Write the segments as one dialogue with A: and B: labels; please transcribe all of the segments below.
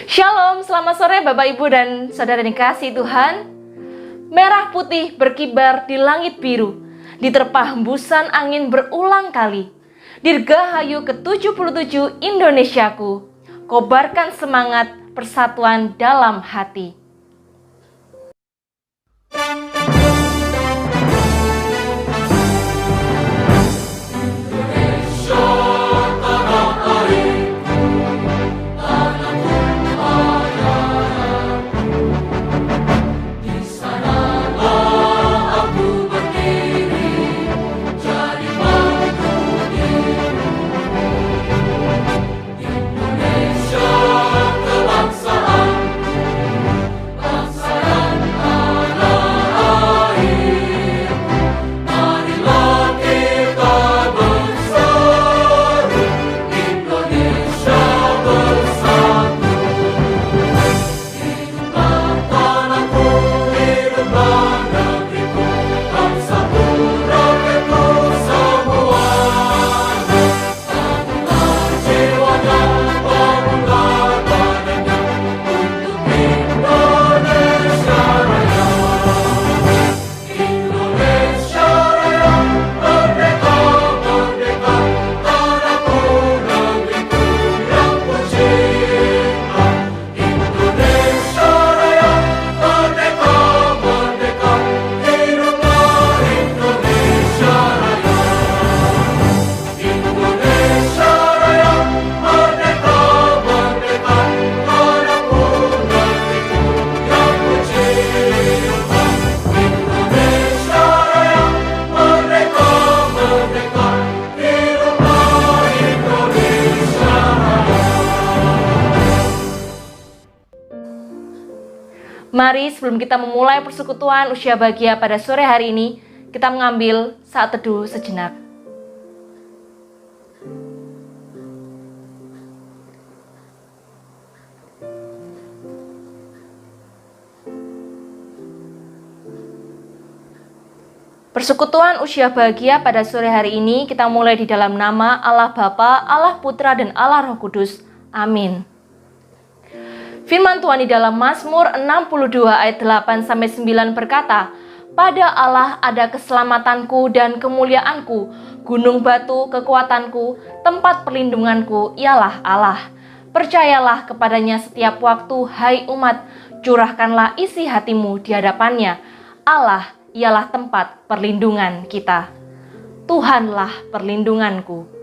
A: Shalom, selamat sore Bapak Ibu dan Saudara yang dikasihi Tuhan. Merah putih berkibar di langit biru, diterpa hembusan angin berulang kali. Dirgahayu ke-77 Indonesiaku, kobarkan semangat persatuan dalam hati. Mari sebelum kita memulai persekutuan usia bahagia pada sore hari ini, kita mengambil saat teduh sejenak. Persekutuan usia bahagia pada sore hari ini kita mulai di dalam nama Allah Bapa, Allah Putra, dan Allah Roh Kudus. Amin. Firman Tuhan di dalam Mazmur 62 ayat 8-9 berkata, "Pada Allah ada keselamatanku dan kemuliaanku, gunung batu kekuatanku, tempat perlindunganku ialah Allah. Percayalah kepadanya setiap waktu, hai umat, curahkanlah isi hatimu di hadapannya. Allah ialah tempat perlindungan kita. Tuhanlah perlindunganku."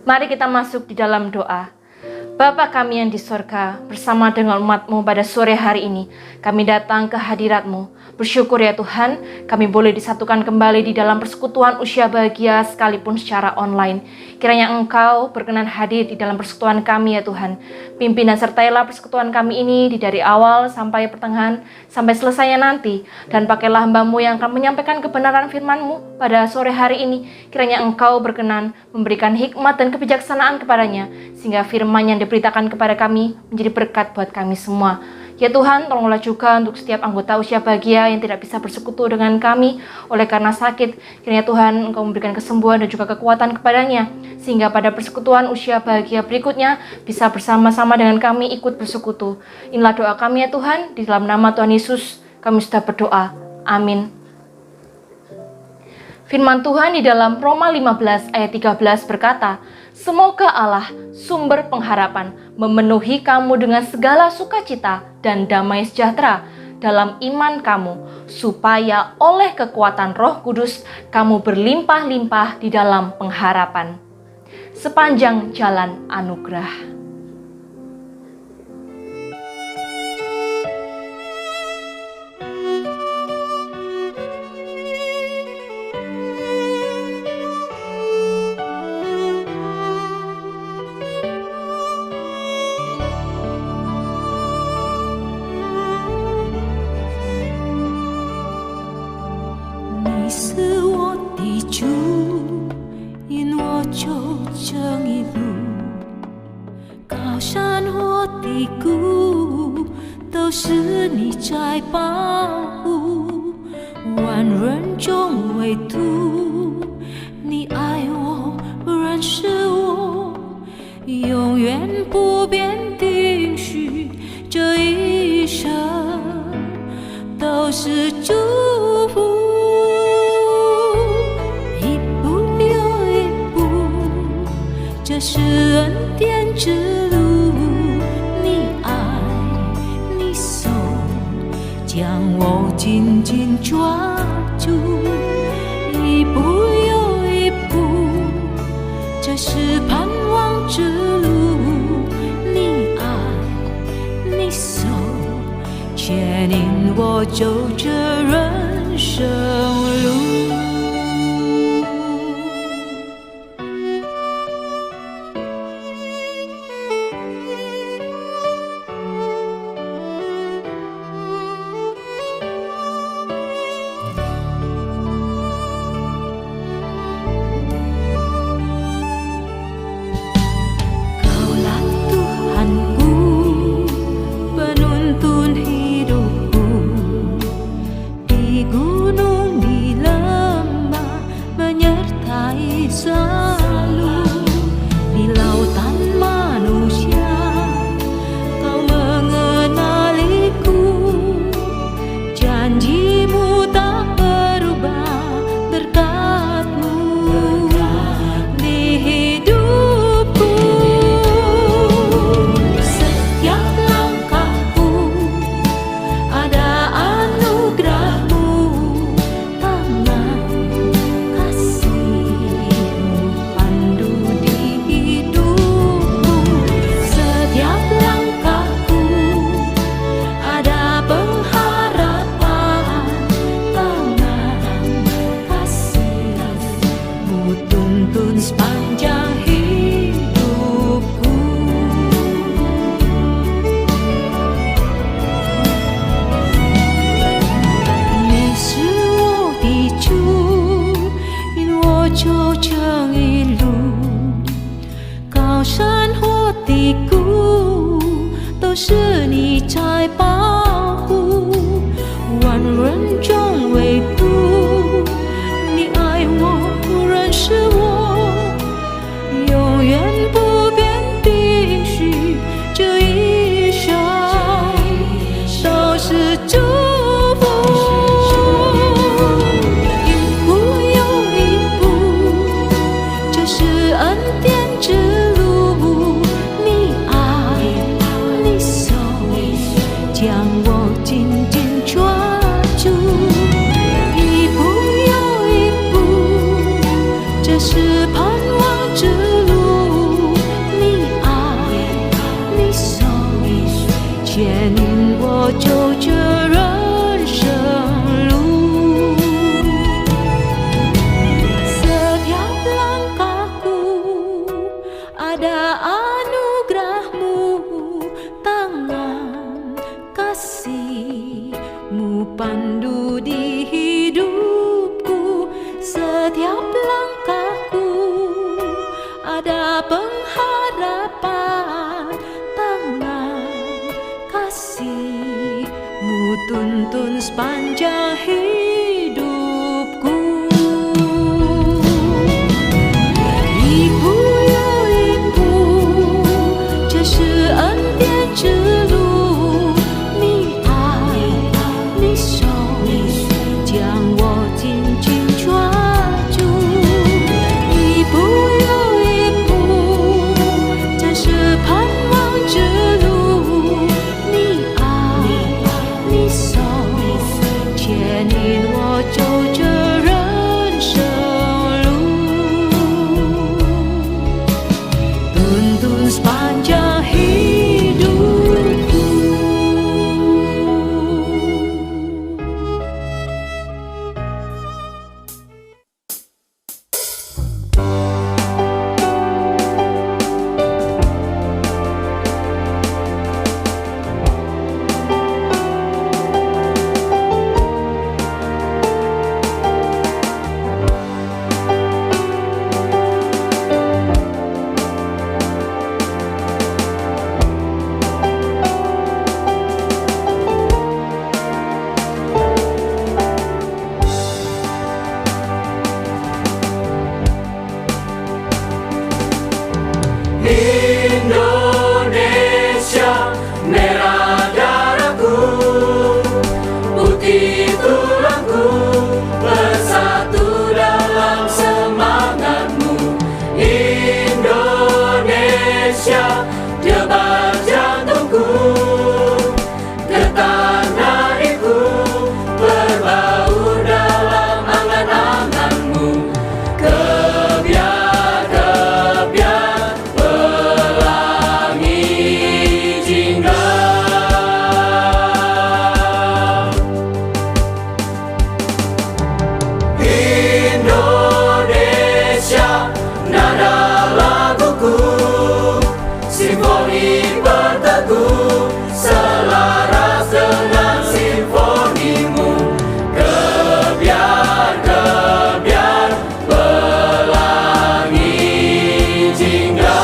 A: Mari kita masuk di dalam doa. Bapa kami yang di sorga, bersama dengan umat-Mu pada sore hari ini, kami datang ke hadirat-Mu. Bersyukur ya Tuhan, kami boleh disatukan kembali di dalam persekutuan usia bahagia sekalipun secara online. Kiranya Engkau berkenan hadir di dalam persekutuan kami ya Tuhan. Pimpin dan sertailah persekutuan kami ini dari awal sampai pertengahan, sampai selesainya nanti. Dan pakailah hamba-Mu yang akan menyampaikan kebenaran firman-Mu pada sore hari ini. Kiranya Engkau berkenan memberikan hikmat dan kebijaksanaan kepadanya, sehingga firman yang diberitakan kepada kami menjadi berkat buat kami semua. Ya Tuhan, tolonglah juga untuk setiap anggota usia bahagia yang tidak bisa bersekutu dengan kami oleh karena sakit. Kiranya Tuhan, Engkau memberikan kesembuhan dan juga kekuatan kepadanya, sehingga pada persekutuan usia bahagia berikutnya bisa bersama-sama dengan kami ikut bersekutu. Inilah doa kami ya Tuhan, di dalam nama Tuhan Yesus kami sudah berdoa. Amin. Firman Tuhan di dalam Roma 15 ayat 13 berkata, "Semoga Allah, sumber pengharapan, memenuhi kamu dengan segala sukacita dan damai sejahtera dalam iman kamu, supaya oleh kekuatan Roh Kudus kamu berlimpah-limpah di dalam pengharapan sepanjang jalan anugerah."
B: 紧紧抓住，一步又一步，这是盼望之路。你爱，你守，牵引我走这人生路。是盼望之路。ada pengharapan, tangan kasih-Mu tuntun sepanjang hidupku. Ibu ya ibu, 这是恩典之路，你爱你手将我紧紧抓住，一步又一步，这是盼望之路，你爱你手牵引我走这人生路，tuntun sepanjang hidupku.
C: Indonesia, merah darahku, putih tulangku, bersatu dalam semangatmu. Indonesia, debar jantungku, detak nadiku, berbaur dalam angan-anganmu. Kebiar-kebiar pelangi jingga, Indonesia, nada laguku, simfoni berteguh, selaras dengan simfonimu. Kebiar-kebiar pelangi jingga.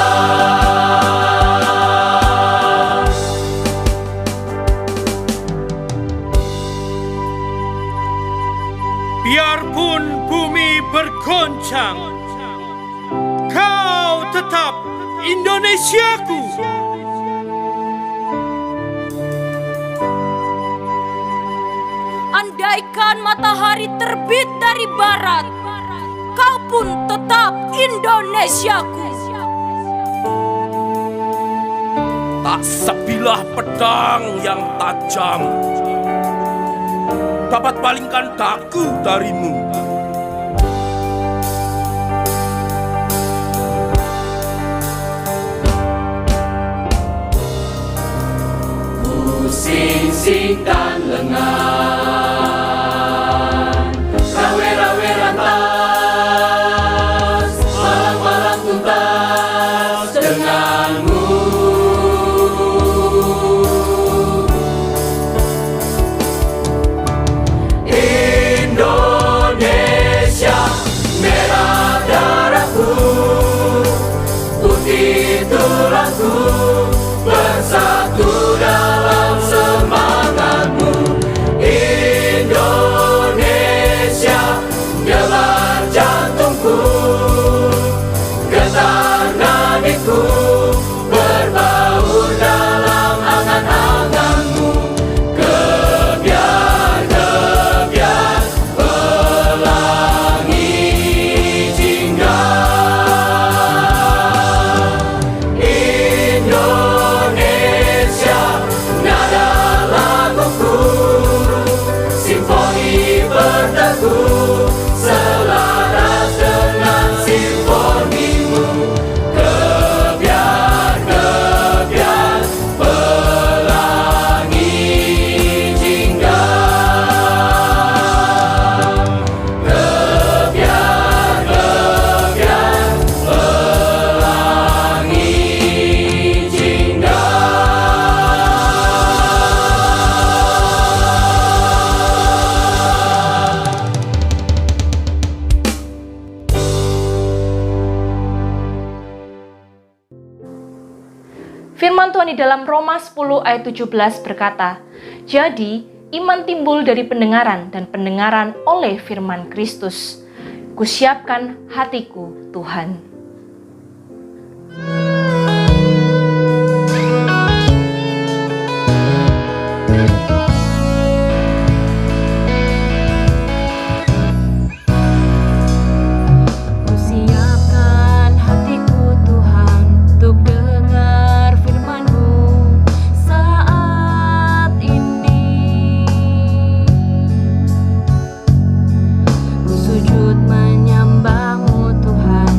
D: Biarpun bumi bergoncang, kau tetap Indonesiaku.
B: Andaikan matahari terbit dari barat, kau pun tetap Indonesiaku.
E: Tak sebilah pedang yang tajam dapat palingkan dagu darimu.
C: Sing-singkan lengan, rawe-rawe rantas, malam-malam tuntas denganmu. Indonesia, merah darahku, putih tulangku, bersatu dalam semangatmu. Indonesia, debar jantungku, getar nadiku, berbaur dalam angan-anganmu. Kebiar-kebiar pelangi jingga, Indonesia, nada laguku, simfoni berteguh, selaras dengan simfonimu. Kebiar
A: Firman Tuhan di dalam Roma 10 ayat 17 berkata, "Jadi, iman timbul dari pendengaran dan pendengaran oleh firman Kristus. Kusiapkan hatiku, Tuhan."
B: Kusiapkan hatiku Tuhan untuk dengar firman-Mu saat ini. Ku sujud menyembah-Mu Tuhan,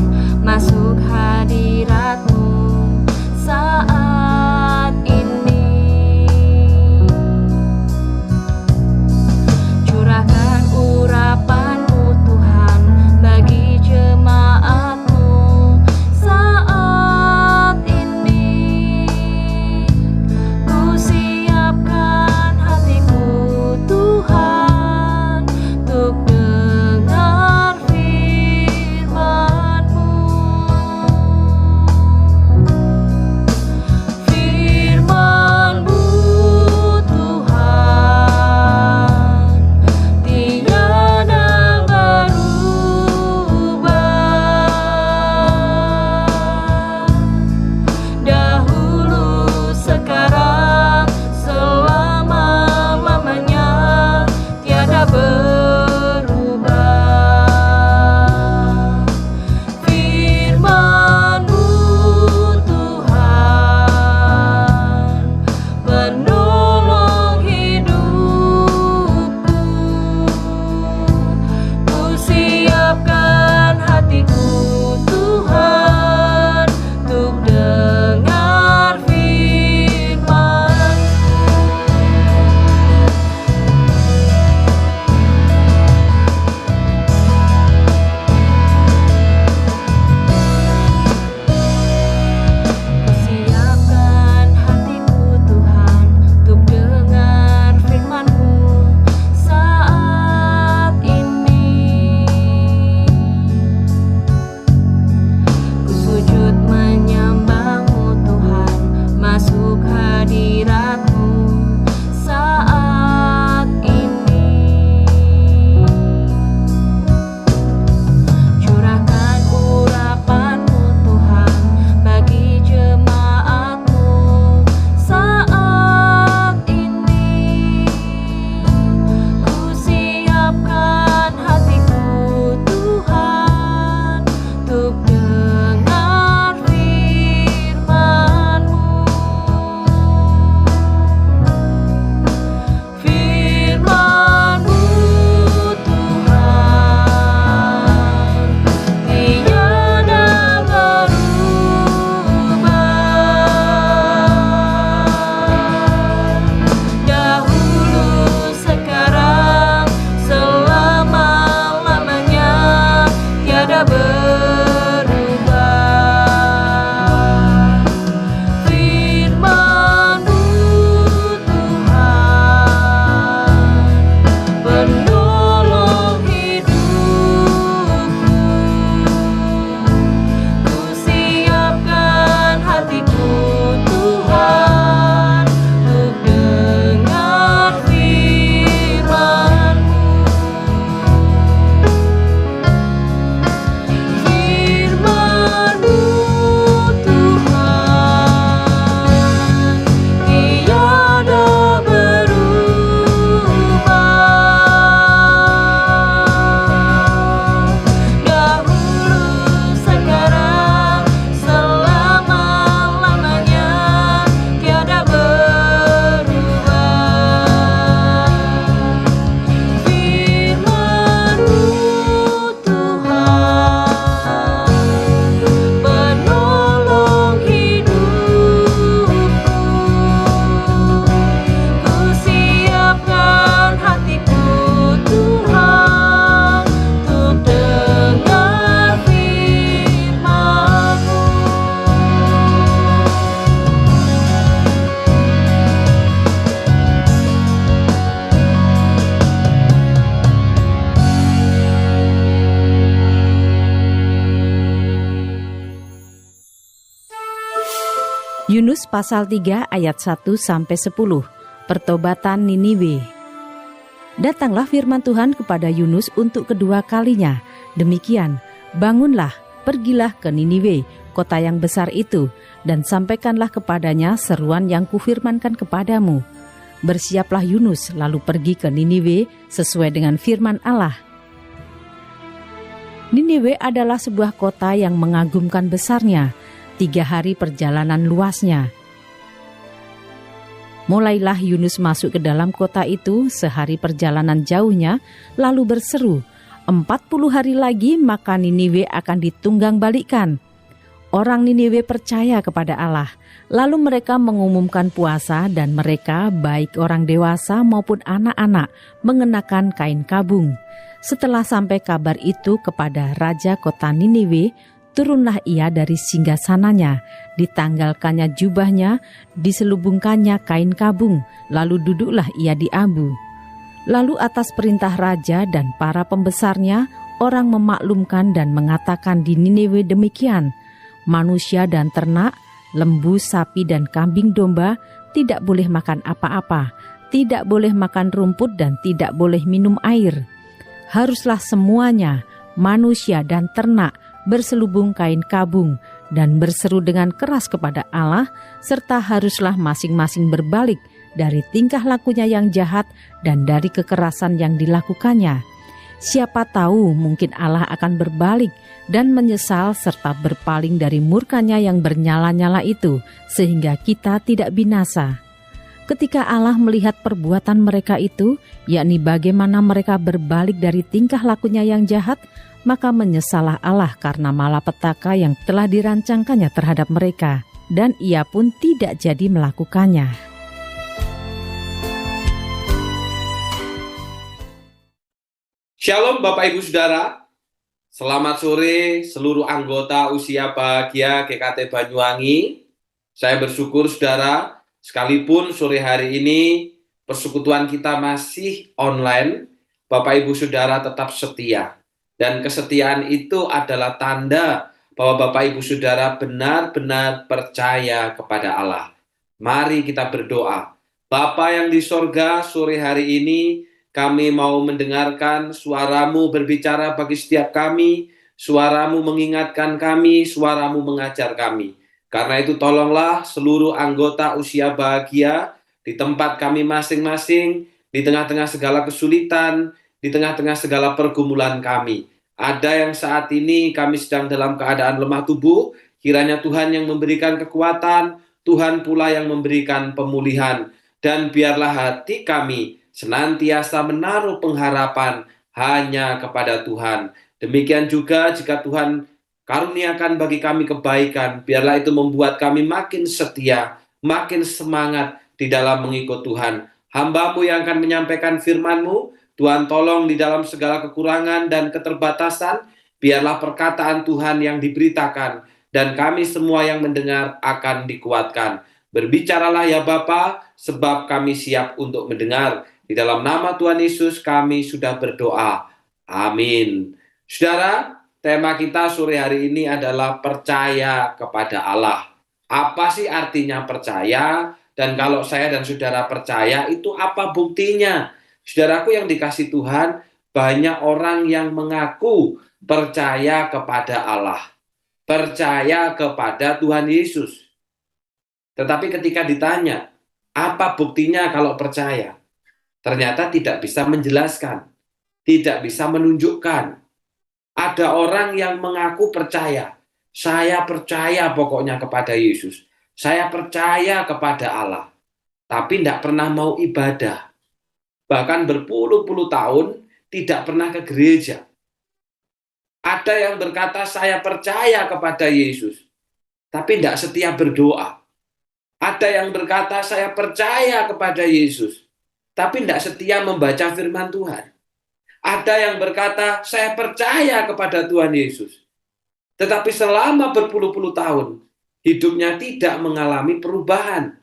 F: Yunus pasal 3 ayat 1-10, pertobatan Niniwe. Datanglah firman Tuhan kepada Yunus untuk kedua kalinya. Demikian, bangunlah, pergilah ke Niniwe, kota yang besar itu, dan sampaikanlah kepadanya seruan yang kufirmankan kepadamu. Bersiaplah Yunus, lalu pergi ke Niniwe sesuai dengan firman Allah. Niniwe adalah sebuah kota yang mengagumkan besarnya, 3 hari perjalanan luasnya. Mulailah Yunus masuk ke dalam kota itu sehari perjalanan jauhnya, lalu berseru, 40 hari lagi maka Niniwe akan ditunggang balikan. Orang Niniwe percaya kepada Allah, lalu mereka mengumumkan puasa dan mereka, baik orang dewasa maupun anak-anak, mengenakan kain kabung. Setelah sampai kabar itu kepada raja kota Niniwe, turunlah ia dari singgasananya, ditanggalkannya jubahnya, diselubungkannya kain kabung, lalu duduklah ia di abu. Lalu atas perintah raja dan para pembesarnya, orang memaklumkan dan mengatakan di Niniwe demikian, manusia dan ternak, lembu, sapi dan kambing domba tidak boleh makan apa-apa, tidak boleh makan rumput dan tidak boleh minum air. Haruslah semuanya, manusia dan ternak, berselubung kain kabung dan berseru dengan keras kepada Allah, serta haruslah masing-masing berbalik dari tingkah lakunya yang jahat dan dari kekerasan yang dilakukannya. Siapa tahu mungkin Allah akan berbalik dan menyesal serta berpaling dari murkanya yang bernyala-nyala itu, sehingga kita tidak binasa. Ketika Allah melihat perbuatan mereka itu, yakni bagaimana mereka berbalik dari tingkah lakunya yang jahat, maka menyesalah Allah karena malapetaka yang telah dirancangkannya terhadap mereka, dan ia pun tidak jadi melakukannya.
G: Shalom Bapak Ibu Saudara, selamat sore seluruh anggota Usia Bahagia GKT Banyuwangi. Saya bersyukur saudara, sekalipun sore hari ini persekutuan kita masih online, Bapak Ibu Saudara tetap setia. Dan kesetiaan itu adalah tanda bahwa Bapak Ibu Saudara benar-benar percaya kepada Allah. Mari kita berdoa. Bapa yang di sorga, sore hari ini kami mau mendengarkan suaramu berbicara bagi setiap kami, suaramu mengingatkan kami, suaramu mengajar kami. Karena itu tolonglah seluruh anggota Usia Bahagia di tempat kami masing-masing, di tengah-tengah segala kesulitan, di tengah-tengah segala pergumulan kami. Ada yang saat ini kami sedang dalam keadaan lemah tubuh, kiranya Tuhan yang memberikan kekuatan, Tuhan pula yang memberikan pemulihan. Dan biarlah hati kami senantiasa menaruh pengharapan hanya kepada Tuhan. Demikian juga jika Tuhan karuniakan bagi kami kebaikan, biarlah itu membuat kami makin setia, makin semangat di dalam mengikut Tuhan. Hamba-Mu yang akan menyampaikan firman-Mu, Tuhan tolong di dalam segala kekurangan dan keterbatasan, biarlah perkataan Tuhan yang diberitakan, dan kami semua yang mendengar akan dikuatkan. Berbicaralah ya Bapa, sebab kami siap untuk mendengar. Di dalam nama Tuhan Yesus kami sudah berdoa. Amin. Saudara, tema kita sore hari ini adalah percaya kepada Allah. Apa sih artinya percaya? Dan kalau saya dan saudara percaya, itu apa buktinya? Saudaraku yang dikasih Tuhan, banyak orang yang mengaku percaya kepada Allah, percaya kepada Tuhan Yesus. Tetapi ketika ditanya, apa buktinya kalau percaya? Ternyata tidak bisa menjelaskan, tidak bisa menunjukkan. Ada orang yang mengaku percaya, saya percaya pokoknya kepada Yesus, saya percaya kepada Allah, tapi tidak pernah mau ibadah. Bahkan berpuluh-puluh tahun tidak pernah ke gereja. Ada yang berkata saya percaya kepada Yesus, tapi tidak setia berdoa. Ada yang berkata saya percaya kepada Yesus, tapi tidak setia membaca firman Tuhan. Ada yang berkata saya percaya kepada Tuhan Yesus, tetapi selama berpuluh-puluh tahun hidupnya tidak mengalami perubahan.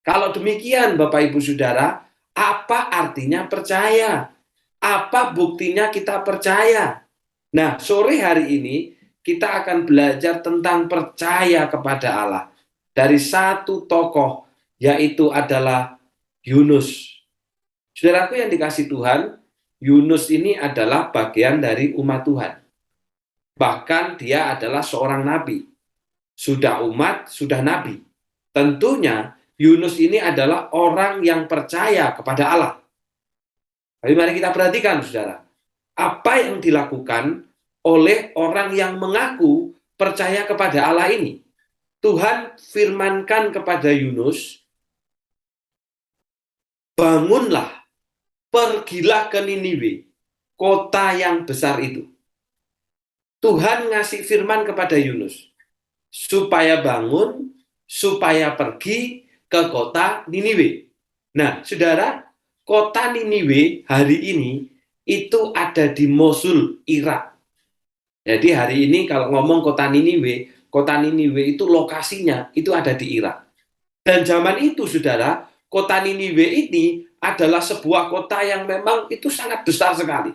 G: Kalau demikian Bapak Ibu Saudara, apa artinya percaya? Apa buktinya kita percaya? Nah, sore hari ini kita akan belajar tentang percaya kepada Allah. dari satu tokoh, yaitu adalah Yunus. Saudaraku yang dikasih Tuhan, Yunus ini adalah bagian dari umat Tuhan. Bahkan dia adalah seorang nabi. Sudah umat, sudah nabi. Tentunya Yunus ini adalah orang yang percaya kepada Allah. Tapi mari kita perhatikan, saudara. Apa yang dilakukan oleh orang yang mengaku percaya kepada Allah ini? Tuhan firmankan kepada Yunus, bangunlah, pergilah ke Niniwe, kota yang besar itu. Tuhan ngasih firman kepada Yunus, supaya bangun, supaya pergi ke kota Niniwe. Nah, saudara, kota Niniwe hari ini itu ada di Mosul, Irak. Jadi hari ini kalau ngomong kota Niniwe itu lokasinya itu ada di Irak. Dan zaman itu, saudara, kota Niniwe ini adalah sebuah kota yang memang itu sangat besar sekali.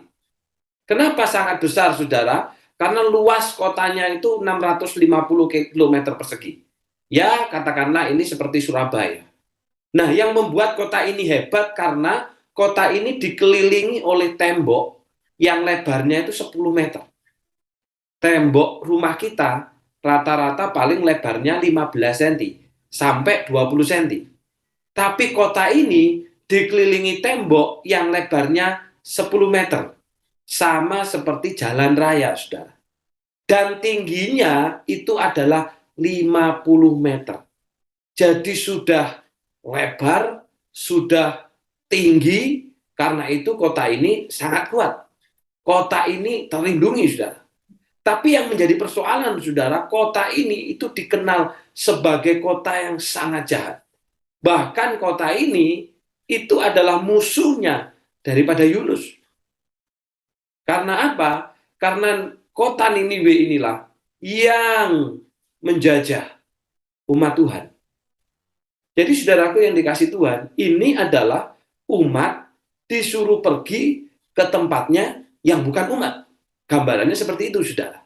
G: Kenapa sangat besar, saudara? Karena luas kotanya itu 650 km persegi. Ya, katakanlah ini seperti Surabaya. Nah, yang membuat kota ini hebat karena kota ini dikelilingi oleh tembok yang lebarnya itu 10 meter. Tembok rumah kita rata-rata paling lebarnya 15 cm sampai 20 cm. Tapi kota ini dikelilingi tembok yang lebarnya 10 meter. Sama seperti jalan raya, saudara. Dan tingginya itu adalah 50 meter. Jadi sudah lebar, sudah tinggi, karena itu kota ini sangat kuat. Kota ini terlindungi, saudara. Tapi yang menjadi persoalan, saudara, kota ini itu dikenal sebagai kota yang sangat jahat. Bahkan kota ini itu adalah musuhnya daripada Yunus. Karena apa? Karena kota Niniwe inilah yang menjajah umat Tuhan. Jadi saudaraku yang dikasih Tuhan, ini adalah umat disuruh pergi ke tempatnya yang bukan umat. Gambarannya seperti itu, saudara.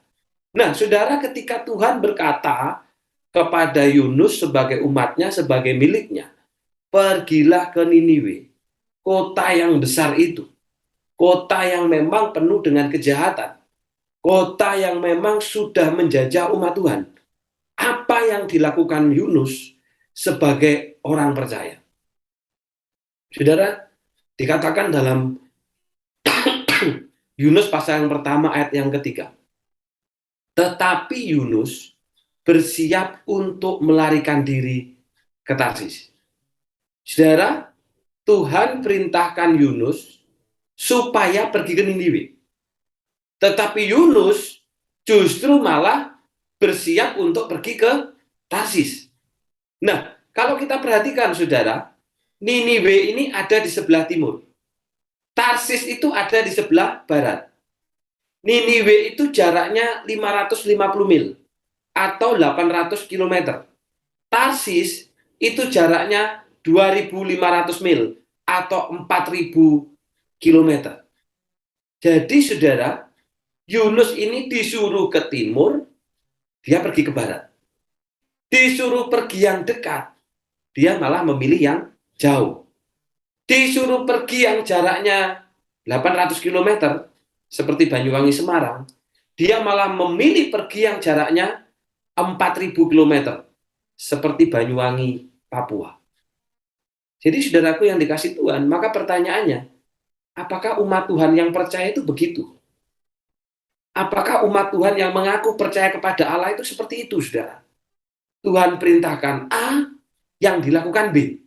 G: Nah, saudara, ketika Tuhan berkata kepada Yunus sebagai umatnya, sebagai miliknya, pergilah ke Niniwe, kota yang besar itu. Kota yang memang penuh dengan kejahatan. Kota yang memang sudah menjajah umat Tuhan. Apa yang dilakukan Yunus sebagai orang percaya? Saudara, dikatakan dalam Yunus pasal yang pertama ayat yang ketiga. Tetapi Yunus bersiap untuk melarikan diri ke Tarsis. Saudara, Tuhan perintahkan Yunus supaya pergi ke Niniwe. Tetapi Yunus justru malah bersiap untuk pergi ke Tarsis. Nah, kalau kita perhatikan, saudara, Niniwe ini ada di sebelah timur. Tarsis itu ada di sebelah barat. Niniwe itu jaraknya 550 mil atau 800 km. Tarsis itu jaraknya 2.500 mil atau 4.000 kilometer. Jadi saudara, Yunus ini disuruh ke timur, dia pergi ke barat. Disuruh pergi yang dekat, dia malah memilih yang jauh. Disuruh pergi yang jaraknya 800 km, seperti Banyuwangi Semarang, dia malah memilih pergi yang jaraknya 4.000 km, seperti Banyuwangi Papua. Jadi saudaraku yang dikasih Tuhan, maka pertanyaannya, apakah umat Tuhan yang percaya itu begitu? Apakah umat Tuhan yang mengaku percaya kepada Allah itu seperti itu, saudara? Tuhan perintahkan A, yang dilakukan B.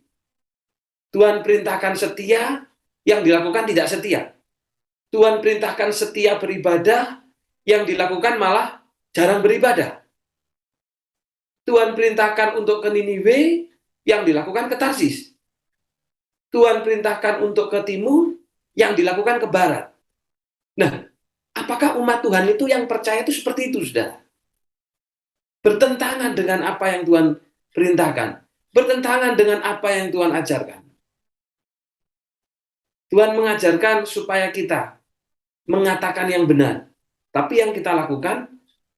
G: Tuhan perintahkan setia, yang dilakukan tidak setia. Tuhan perintahkan setia beribadah, yang dilakukan malah jarang beribadah. Tuhan perintahkan untuk ke Niniwe, yang dilakukan ke Tarsis. Tuhan perintahkan untuk ke timur, yang dilakukan ke barat. Nah, apakah umat Tuhan itu yang percaya itu seperti itu, saudara? Bertentangan dengan apa yang Tuhan perintahkan. Bertentangan dengan apa yang Tuhan ajarkan. Tuhan mengajarkan supaya kita mengatakan yang benar. Tapi yang kita lakukan,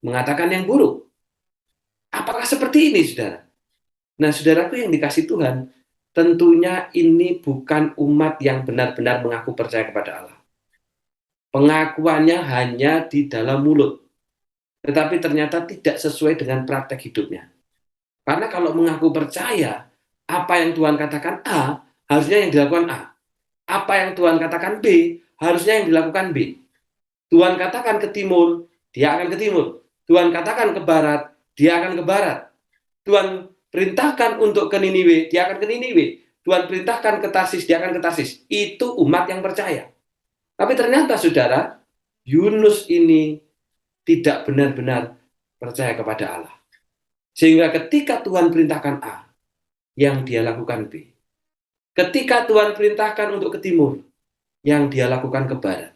G: mengatakan yang buruk. Apakah seperti ini, saudara? Nah, saudaraku yang dikasih Tuhan, tentunya ini bukan umat yang benar-benar mengaku percaya kepada Allah. Pengakuannya hanya di dalam mulut, tetapi ternyata tidak sesuai dengan praktek hidupnya. Karena kalau mengaku percaya, apa yang Tuhan katakan A, harusnya yang dilakukan A. Apa yang Tuhan katakan B, harusnya yang dilakukan B. Tuhan katakan ke timur, dia akan ke timur. Tuhan katakan ke barat, dia akan ke barat. Tuhan perintahkan untuk ke Niniwe, dia akan ke Niniwe. Tuhan perintahkan ke Tarsis, dia akan ke Tarsis. Itu umat yang percaya. Tapi ternyata saudara, Yunus ini tidak benar-benar percaya kepada Allah. Sehingga ketika Tuhan perintahkan A, yang dia lakukan B. Ketika Tuhan perintahkan untuk ke timur, yang dia lakukan ke barat.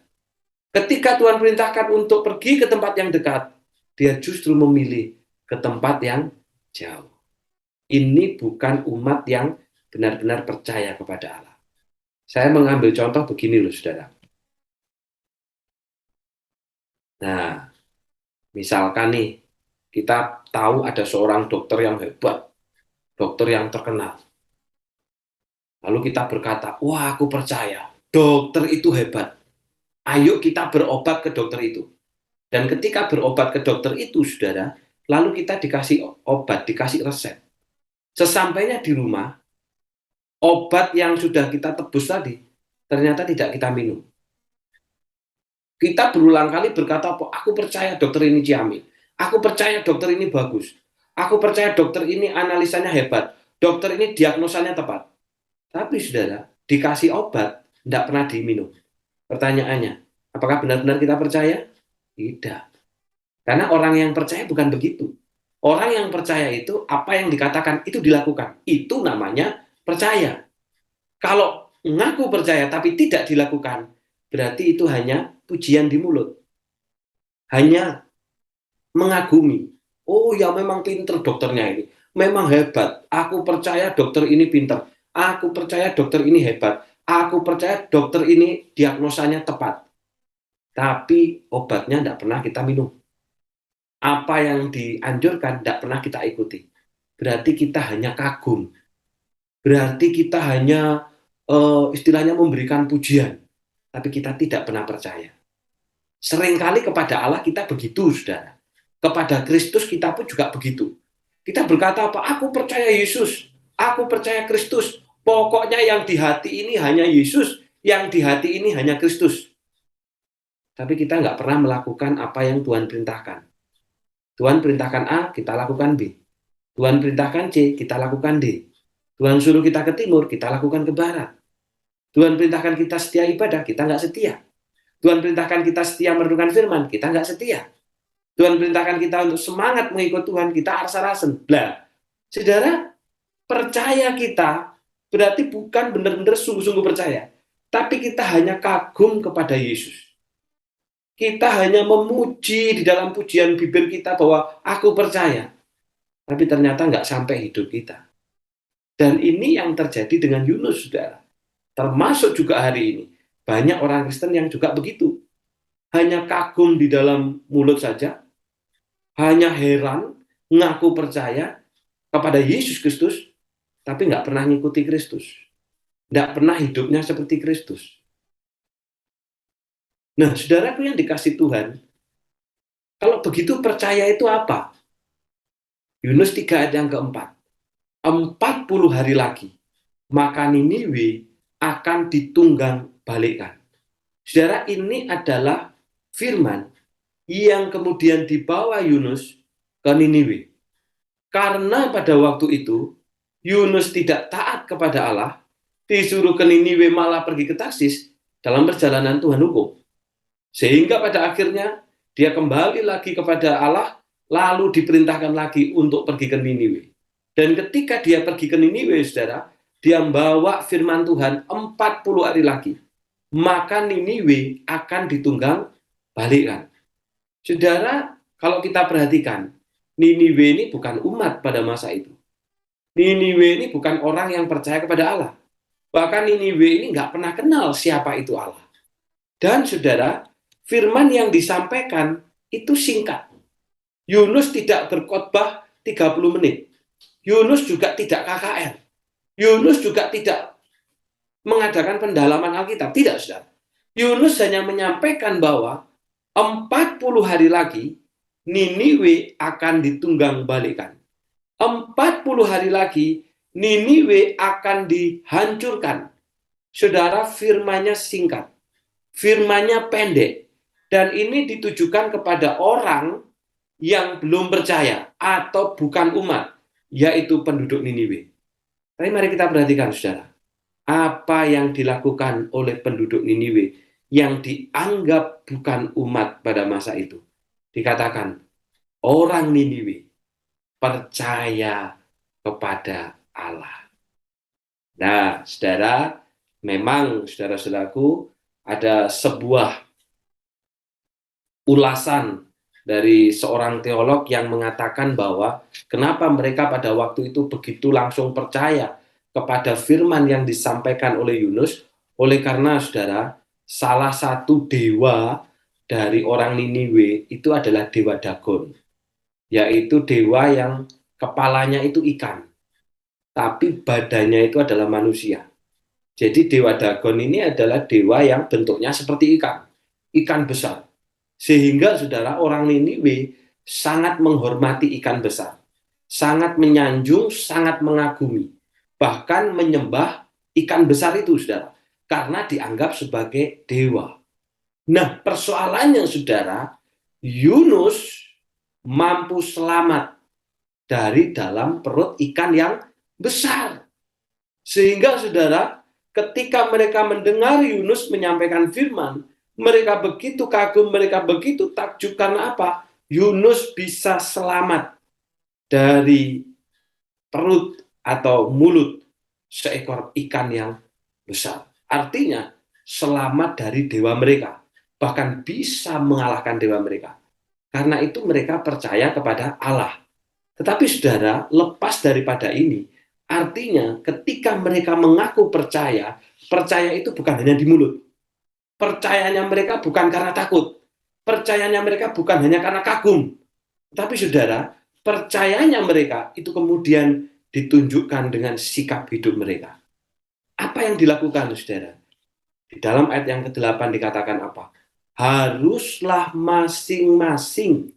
G: Ketika Tuhan perintahkan untuk pergi ke tempat yang dekat, dia justru memilih ke tempat yang jauh. Ini bukan umat yang benar-benar percaya kepada Allah. Saya mengambil contoh begini loh, saudara. Nah, misalkan nih, kita tahu ada seorang dokter yang hebat, dokter yang terkenal. Lalu kita berkata, wah aku percaya, dokter itu hebat. Ayo kita berobat ke dokter itu. Dan ketika berobat ke dokter itu, saudara, lalu kita dikasih obat, dikasih resep. Sesampainya di rumah, obat yang sudah kita tebus tadi, ternyata tidak kita minum. Kita berulang kali berkata, aku percaya dokter ini ciamik. Aku percaya dokter ini bagus. Aku percaya dokter ini analisanya hebat. Dokter ini diagnosanya tepat. Tapi saudara, dikasih obat, tidak pernah diminum. Pertanyaannya, apakah benar-benar kita percaya? Tidak. Karena orang yang percaya bukan begitu. Orang yang percaya itu, apa yang dikatakan itu dilakukan. Itu namanya percaya. Kalau mengaku percaya tapi tidak dilakukan, berarti itu hanya pujian di mulut. Hanya mengagumi. Oh ya memang pinter dokternya ini. Memang hebat. Aku percaya dokter ini pinter. Aku percaya dokter ini hebat. Aku percaya dokter ini diagnosanya tepat. Tapi obatnya tidak pernah kita minum. Apa yang dianjurkan tidak pernah kita ikuti. Berarti kita hanya kagum. Berarti kita hanya istilahnya memberikan pujian. Tapi kita tidak pernah percaya. Seringkali kepada Allah kita begitu, saudara. Kepada Kristus kita pun juga begitu. Kita berkata apa? Aku percaya Yesus. Aku percaya Kristus. Pokoknya yang di hati ini hanya Yesus. Yang di hati ini hanya Kristus. Tapi kita nggak pernah melakukan apa yang Tuhan perintahkan. Tuhan perintahkan A, kita lakukan B. Tuhan perintahkan C, kita lakukan D. Tuhan suruh kita ke timur, kita lakukan ke barat. Tuhan perintahkan kita setia ibadah, kita nggak setia. Tuhan perintahkan kita setia merenungkan firman, kita nggak setia. Tuhan perintahkan kita untuk semangat mengikut Tuhan, kita arsa-rasen. Lah, saudara, percaya kita berarti bukan benar-benar sungguh-sungguh percaya. Tapi kita hanya kagum kepada Yesus. Kita hanya memuji di dalam pujian bibir kita bahwa aku percaya. Tapi ternyata nggak sampai hidup kita. Dan ini yang terjadi dengan Yunus, saudara. Termasuk juga hari ini. Banyak orang Kristen yang juga begitu. Hanya kagum di dalam mulut saja. Hanya heran, ngaku percaya kepada Yesus Kristus, tapi nggak pernah ngikuti Kristus. Nggak pernah hidupnya seperti Kristus. Nah, saudaraku yang dikasih Tuhan, kalau begitu percaya itu apa? Yunus 3 ayat yang keempat. 40 hari lagi, maka Niniwe akan ditunggang balikkan. Saudara, ini adalah firman yang kemudian dibawa Yunus ke Niniwe. Karena pada waktu itu, Yunus tidak taat kepada Allah, disuruh ke Niniwe malah pergi ke Tarsis dalam perjalanan Tuhan hukum. Sehingga pada akhirnya dia kembali lagi kepada Allah, lalu diperintahkan lagi untuk pergi ke Niniwe. Dan ketika dia pergi ke Niniwe, saudara, dia membawa firman Tuhan 40 hari lagi. Maka Niniwe akan ditunggang balikkan. Saudara, kalau kita perhatikan, Niniwe ini bukan umat pada masa itu. Niniwe ini bukan orang yang percaya kepada Allah. Bahkan Niniwe ini nggak pernah kenal siapa itu Allah. Dan saudara, firman yang disampaikan itu singkat. Yunus tidak berkhotbah 30 menit. Yunus juga tidak KKR. Yunus juga tidak mengadakan pendalaman Alkitab. Tidak, saudara. Yunus hanya menyampaikan bahwa 40 hari lagi Niniwe akan ditunggang balikan. 40 hari lagi Niniwe akan dihancurkan. Saudara, firman-Nya singkat. Firman-Nya pendek. Dan ini ditujukan kepada orang yang belum percaya atau bukan umat, yaitu penduduk Niniwe. Tapi mari kita perhatikan, saudara. Apa yang dilakukan oleh penduduk Niniwe yang dianggap bukan umat pada masa itu? Dikatakan, orang Niniwe percaya kepada Allah. Nah, saudara, memang saudara-saudaraku ada sebuah ulasan dari seorang teolog yang mengatakan bahwa kenapa mereka pada waktu itu begitu langsung percaya kepada firman yang disampaikan oleh Yunus, oleh karena, saudara, salah satu dewa dari orang Niniwe itu adalah dewa Dagon, yaitu dewa yang kepalanya itu ikan, tapi badannya itu adalah manusia. Jadi dewa Dagon ini adalah dewa yang bentuknya seperti ikan besar. Sehingga, saudara, orang Niniwe sangat menghormati ikan besar, sangat menyanjung, sangat mengagumi, bahkan menyembah ikan besar itu, saudara, karena dianggap sebagai dewa. Nah, persoalannya, saudara, Yunus mampu selamat dari dalam perut ikan yang besar. Sehingga, saudara, ketika mereka mendengar Yunus menyampaikan firman, mereka begitu kagum, mereka begitu takjub. Karena apa? Yunus bisa selamat dari perut atau mulut seekor ikan yang besar. Artinya, selamat dari dewa mereka. Bahkan bisa mengalahkan dewa mereka. Karena itu mereka percaya kepada Allah. Tetapi, saudara, lepas daripada ini, artinya ketika mereka mengaku percaya, percaya itu bukan hanya di mulut. Percayanya mereka bukan karena takut. Percayanya mereka bukan hanya karena kagum. Tapi, saudara, percayanya mereka itu kemudian ditunjukkan dengan sikap hidup mereka. Apa yang dilakukan, saudara? Di dalam ayat yang ke-8 dikatakan apa? Haruslah masing-masing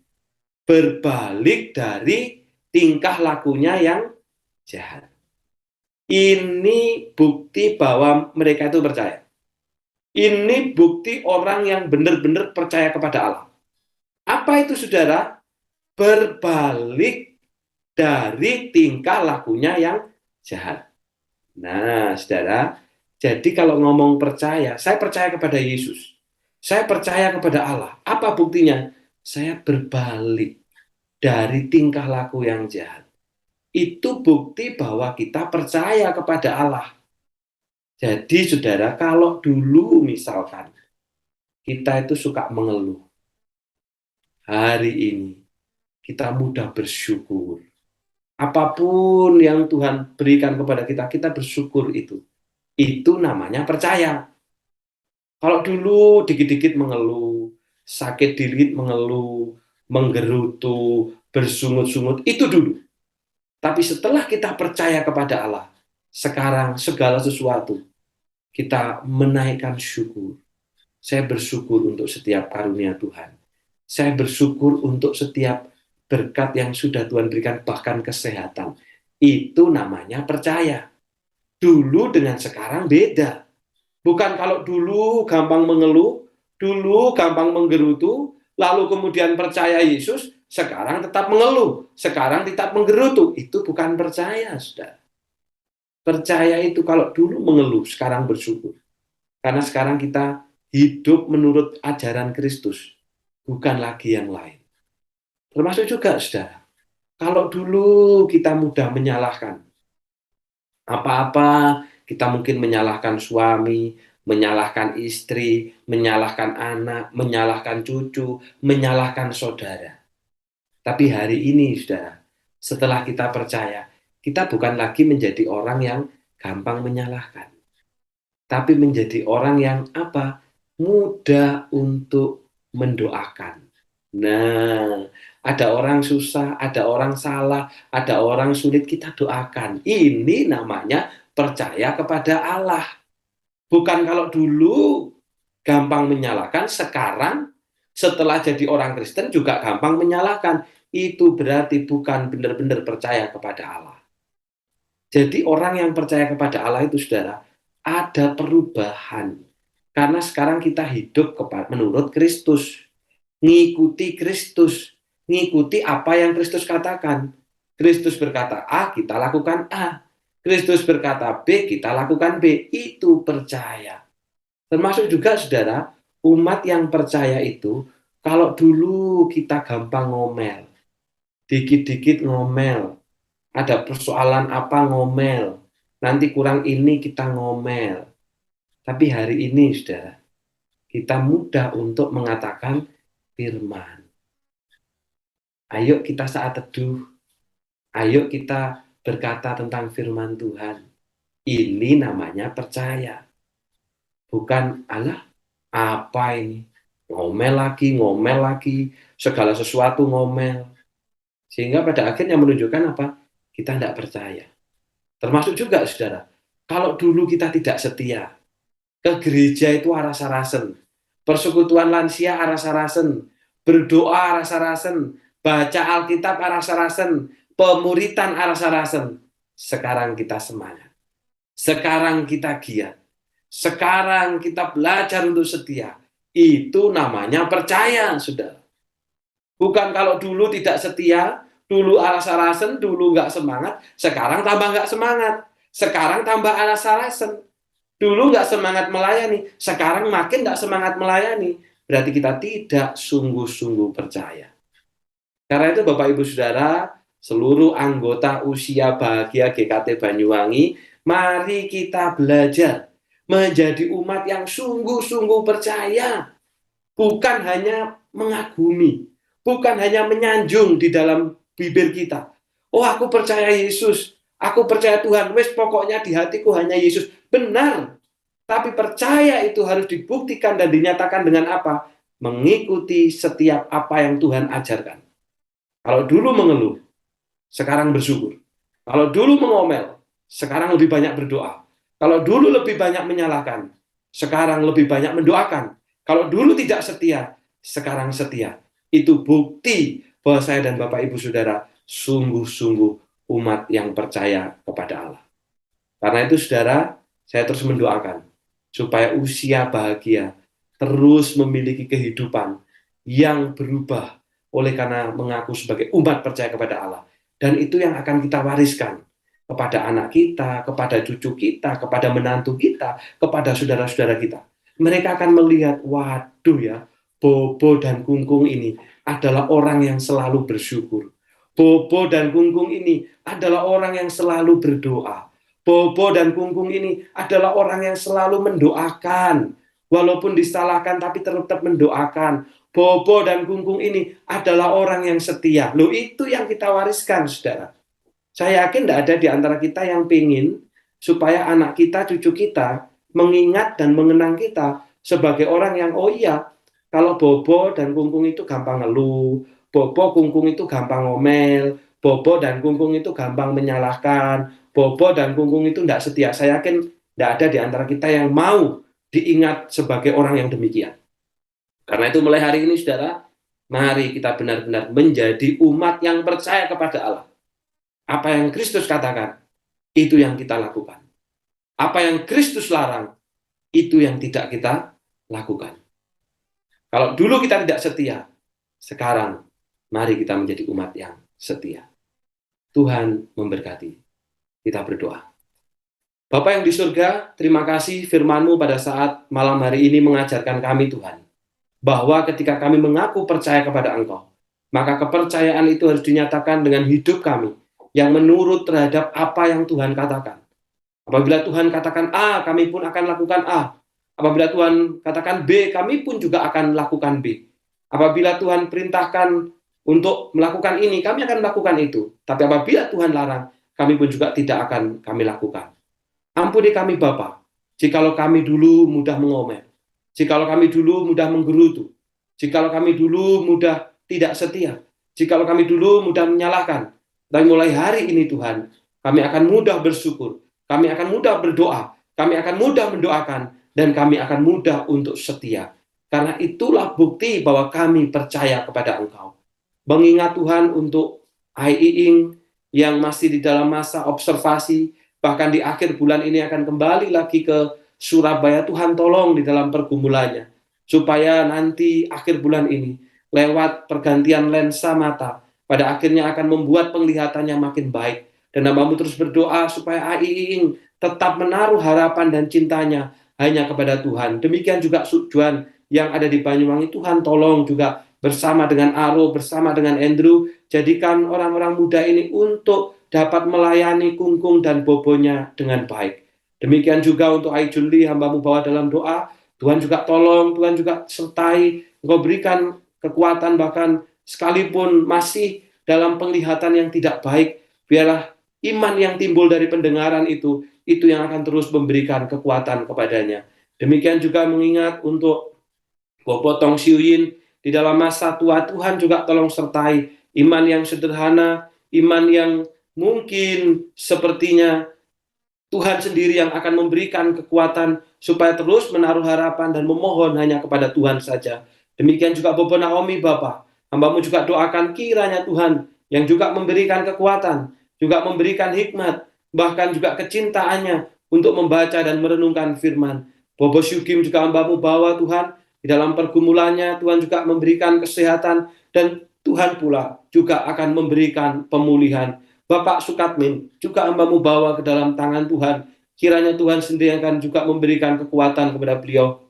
G: berbalik dari tingkah lakunya yang jahat. Ini bukti bahwa mereka itu percaya. Ini bukti orang yang benar-benar percaya kepada Allah. Apa itu, saudara? Berbalik dari tingkah lakunya yang jahat. Nah, saudara, jadi kalau ngomong percaya, saya percaya kepada Yesus. Saya percaya kepada Allah. Apa buktinya? Saya berbalik dari tingkah laku yang jahat. Itu bukti bahwa kita percaya kepada Allah. Jadi, saudara, kalau dulu misalkan kita itu suka mengeluh, hari ini kita mudah bersyukur. Apapun yang Tuhan berikan kepada kita, kita bersyukur itu. Itu namanya percaya. Kalau dulu dikit-dikit mengeluh, sakit dikit mengeluh, menggerutu, bersungut-sungut, itu dulu. Tapi setelah kita percaya kepada Allah, sekarang segala sesuatu kita menaikkan syukur. Saya bersyukur untuk setiap karunia Tuhan. Saya bersyukur untuk setiap berkat yang sudah Tuhan berikan, bahkan kesehatan. Itu namanya percaya. Dulu dengan sekarang beda. Bukan kalau dulu gampang mengeluh, dulu gampang menggerutu, lalu kemudian percaya Yesus, sekarang tetap mengeluh, sekarang tetap menggerutu. Itu bukan percaya, saudara. Percaya itu kalau dulu mengeluh, sekarang bersyukur. Karena sekarang kita hidup menurut ajaran Kristus, bukan lagi yang lain. Termasuk juga, saudara, kalau dulu kita mudah menyalahkan apa-apa, kita mungkin menyalahkan suami, menyalahkan istri, menyalahkan anak, menyalahkan cucu, menyalahkan saudara. Tapi hari ini, saudara, setelah kita percaya, kita bukan lagi menjadi orang yang gampang menyalahkan, tapi menjadi orang yang apa? Mudah untuk mendoakan. Nah, Ada orang susah, ada orang salah, ada orang sulit, kita doakan. Ini namanya percaya kepada Allah. Bukan kalau dulu gampang menyalahkan, sekarang setelah jadi orang Kristen juga gampang menyalahkan. Itu berarti bukan benar-benar percaya kepada Allah. Jadi orang yang percaya kepada Allah itu, saudara, ada perubahan. Karena sekarang kita hidup menurut Kristus. Ngikuti Kristus. Ngikuti apa yang Kristus katakan. Kristus berkata A, kita lakukan A. Kristus berkata B, kita lakukan B. Itu percaya. Termasuk juga, saudara, umat yang percaya itu, kalau dulu kita gampang ngomel. Dikit-dikit ngomel. Ada persoalan apa ngomel. Nanti kurang ini kita ngomel. Tapi hari ini, saudara, kita mudah untuk mengatakan firman. Ayo kita saat teduh. Ayo kita berkata tentang firman Tuhan. Ini namanya percaya. Bukan, alah, apa ini? Ngomel lagi, segala sesuatu ngomel. Sehingga pada akhirnya menunjukkan apa? Kita tidak percaya. Termasuk juga, saudara, kalau dulu kita tidak setia, ke gereja itu aras-arasen, persekutuan lansia aras-arasen, berdoa aras-arasen, baca Alkitab aras-arasen, pemuritan aras-arasen. Sekarang kita semangat. Sekarang kita giat. Sekarang kita belajar untuk setia. Itu namanya percaya, saudara. Bukan kalau dulu tidak setia, dulu aras-arasen, dulu nggak semangat, sekarang tambah nggak semangat. Sekarang tambah aras-arasen. Dulu nggak semangat melayani, sekarang makin nggak semangat melayani. Berarti kita tidak sungguh-sungguh percaya. Karena itu Bapak Ibu Saudara, seluruh anggota Usia Bahagia GKT Banyuwangi, mari kita belajar menjadi umat yang sungguh-sungguh percaya. Bukan hanya mengagumi, bukan hanya menyanjung di dalam bibir kita. Oh, aku percaya Yesus, aku percaya Tuhan, wes pokoknya di hatiku hanya Yesus. Benar, tapi percaya itu harus dibuktikan dan dinyatakan dengan apa? Mengikuti setiap apa yang Tuhan ajarkan. Kalau dulu mengeluh, sekarang bersyukur. Kalau dulu mengomel, sekarang lebih banyak berdoa. Kalau dulu lebih banyak menyalahkan, sekarang lebih banyak mendoakan. Kalau dulu tidak setia, sekarang setia. Itu bukti bahwa saya dan Bapak Ibu Saudara sungguh-sungguh umat yang percaya kepada Allah. Karena itu, saudara, saya terus mendoakan supaya Usia Bahagia terus memiliki kehidupan yang berubah oleh karena mengaku sebagai umat percaya kepada Allah. Dan itu yang akan kita wariskan kepada anak kita, kepada cucu kita, kepada menantu kita, kepada saudara-saudara kita. Mereka akan melihat, waduh ya, Bobo dan Kungkung ini adalah orang yang selalu bersyukur. Bobo dan Kungkung ini adalah orang yang selalu berdoa. Bobo dan Kungkung ini adalah orang yang selalu mendoakan. Walaupun disalahkan tapi tetap mendoakan. Bobo dan Kungkung ini adalah orang yang setia. Loh, itu yang kita wariskan, saudara. Saya yakin tidak ada di antara kita yang pingin supaya anak kita, cucu kita mengingat dan mengenang kita sebagai orang yang, oh iya, kalau Bobo dan Kungkung itu gampang ngeluh, Bobo Kungkung itu gampang ngomel, Bobo dan Kungkung itu gampang menyalahkan, Bobo dan Kungkung itu tidak setia. Saya yakin tidak ada di antara kita yang mau diingat sebagai orang yang demikian. Karena itu mulai hari ini, saudara, mari kita benar-benar menjadi umat yang percaya kepada Allah. Apa yang Kristus katakan, itu yang kita lakukan. Apa yang Kristus larang, itu yang tidak kita lakukan. Kalau dulu kita tidak setia, sekarang mari kita menjadi umat yang setia. Tuhan memberkati. Kita berdoa. Bapa yang di surga, terima kasih firman-Mu pada saat malam hari ini mengajarkan kami, Tuhan, bahwa ketika kami mengaku percaya kepada Engkau, maka kepercayaan itu harus dinyatakan dengan hidup kami yang menurut terhadap apa yang Tuhan katakan. Apabila Tuhan katakan A, kami pun akan lakukan A. Apabila Tuhan katakan B, kami pun juga akan lakukan B. Apabila Tuhan perintahkan untuk melakukan ini, kami akan melakukan itu. Tapi apabila Tuhan larang, kami pun juga tidak akan kami lakukan. Ampuni kami, Bapa, jikalau kami dulu mudah mengomel, jikalau kami dulu mudah menggerutu, jikalau kami dulu mudah tidak setia. jikalau kami dulu mudah menyalahkan, tapi mulai hari ini Tuhan, kami akan mudah bersyukur, kami akan mudah berdoa, kami akan mudah mendoakan, dan kami akan mudah untuk setia. Karena itulah bukti bahwa kami percaya kepada Engkau. Mengingat Tuhan untuk Ai Iing yang masih di dalam masa observasi, bahkan di akhir bulan ini akan kembali lagi ke Surabaya. Tuhan tolong di dalam pergumulannya, supaya nanti akhir bulan ini, lewat pergantian lensa mata, pada akhirnya akan membuat penglihatannya makin baik. Dan Hamba-Mu terus berdoa supaya Ai Iing tetap menaruh harapan dan cintanya hanya kepada Tuhan. Demikian juga Juan yang ada di Banyuwangi. Tuhan tolong juga bersama dengan Aro, bersama dengan Andrew, jadikan orang-orang muda ini untuk dapat melayani Kungkung dan Bobonya dengan baik. Demikian juga untuk Ai Junli, Hamba-Mu bawa dalam doa. Tuhan juga tolong, Tuhan juga sertai, Engkau berikan kekuatan, bahkan sekalipun masih dalam penglihatan yang tidak baik, biarlah iman yang timbul dari pendengaran itu yang akan terus memberikan kekuatan kepadanya. Demikian juga mengingat untuk Bobo Tong Siu Yin di dalam masa tua, Tuhan juga tolong sertai iman yang sederhana, iman yang mungkin sepertinya Tuhan sendiri yang akan memberikan kekuatan supaya terus menaruh harapan dan memohon hanya kepada Tuhan saja. Demikian juga Bobo Naomi, Bapak. Hamba-Mu juga doakan kiranya Tuhan yang juga memberikan kekuatan, juga memberikan hikmat, bahkan juga kecintaannya untuk membaca dan merenungkan firman. Bobo Syukim juga Hamba-Mu bawa Tuhan, di dalam pergumulannya Tuhan juga memberikan kesehatan, dan Tuhan pula juga akan memberikan pemulihan. Bapak Sukatmin juga Hamba-Mu bawa ke dalam tangan Tuhan. Kiranya Tuhan sendiri akan juga memberikan kekuatan kepada beliau,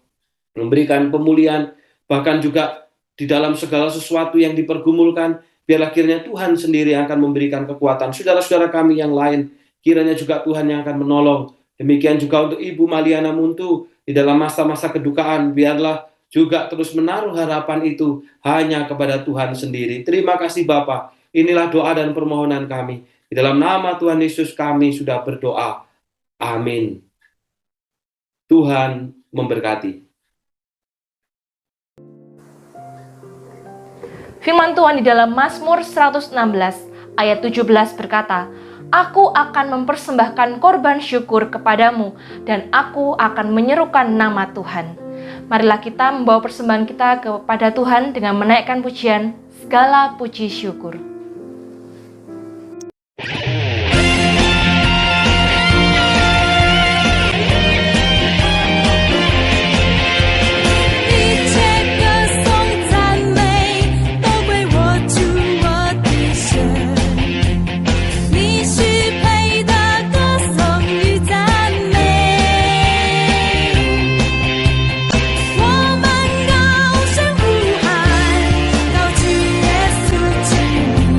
G: memberikan pemulihan, bahkan juga di dalam segala sesuatu yang dipergumulkan, biarlah kiranya Tuhan sendiri akan memberikan kekuatan. Saudara-saudara kami yang lain, kiranya juga Tuhan yang akan menolong. Demikian juga untuk Ibu Maliana Muntu di dalam masa-masa kedukaan, biarlah juga terus menaruh harapan itu hanya kepada Tuhan sendiri. Terima kasih Bapa. Inilah doa dan permohonan kami. Di dalam nama Tuhan Yesus kami sudah berdoa. Amin. Tuhan memberkati.
A: Firman Tuhan di dalam Mazmur 116 ayat 17 berkata, Aku akan mempersembahkan korban syukur kepadamu, dan aku akan menyerukan nama Tuhan. Marilah kita membawa persembahan kita kepada Tuhan dengan menaikkan pujian, segala puji syukur.
B: 我们高声呼喊，高举耶稣之名。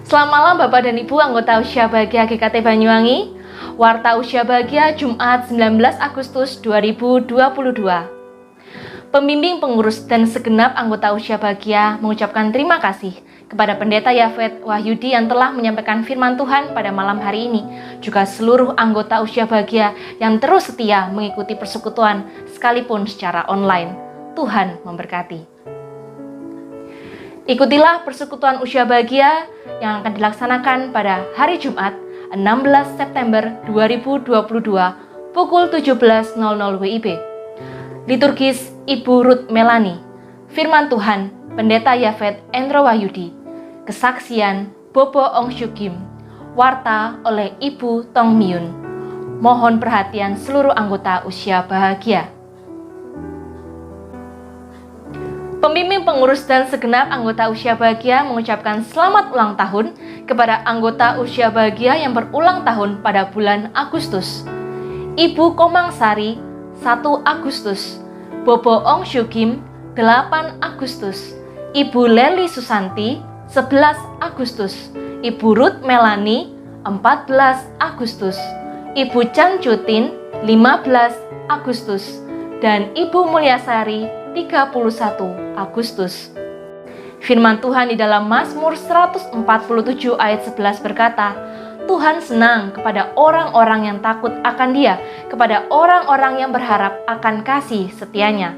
A: Selamat malam Bapak dan Ibu anggota Usia Bahagia GKT Banyuwangi. Warta Usia Bahagia Jumat 19 Agustus 2022. Pembimbing, pengurus, dan segenap anggota Usia Bahagia mengucapkan terima kasih kepada Pendeta Yafet Wahyudi yang telah menyampaikan firman Tuhan pada malam hari ini, juga seluruh anggota Usia Bahagia yang terus setia mengikuti persekutuan sekalipun secara online. Tuhan memberkati. Ikutilah persekutuan Usia Bahagia yang akan dilaksanakan pada hari Jumat 16 September 2022 pukul 17.00 WIB. Liturgis Ibu Ruth Melani, Firman Tuhan Pendeta Yafet Endro Wahyudi, Kesaksian Bobo Ong Syukim, Warta oleh Ibu Tong Miun. Mohon perhatian seluruh anggota Usia Bahagia. Pembimbing, pengurus, dan segenap anggota Usia Bahagia mengucapkan selamat ulang tahun kepada anggota Usia Bahagia yang berulang tahun pada bulan Agustus. Ibu Komang Sari 1 Agustus, Bobo Ong Syukim 8 Agustus, Ibu Leli Susanti 11 Agustus, Ibu Ruth Melani 14 Agustus, Ibu Chan Cutin 15 Agustus, dan Ibu Mulyasari 31 Agustus. Firman Tuhan di dalam Mazmur 147 ayat 11 berkata, Tuhan senang kepada orang-orang yang takut akan Dia, kepada orang-orang yang berharap akan kasih setianya.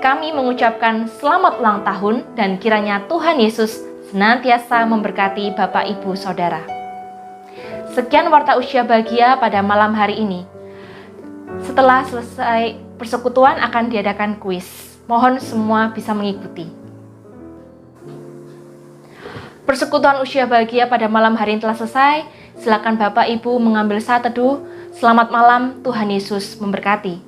A: Kami mengucapkan selamat ulang tahun dan kiranya Tuhan Yesus senantiasa memberkati Bapak, Ibu, Saudara. Sekian Warta Usia Bahagia pada malam hari ini. Setelah selesai persekutuan akan diadakan kuis. Mohon semua bisa mengikuti. Persekutuan Usia Bahagia pada malam hari ini telah selesai. Silakan Bapak Ibu mengambil saat teduh. Selamat malam, Tuhan Yesus memberkati.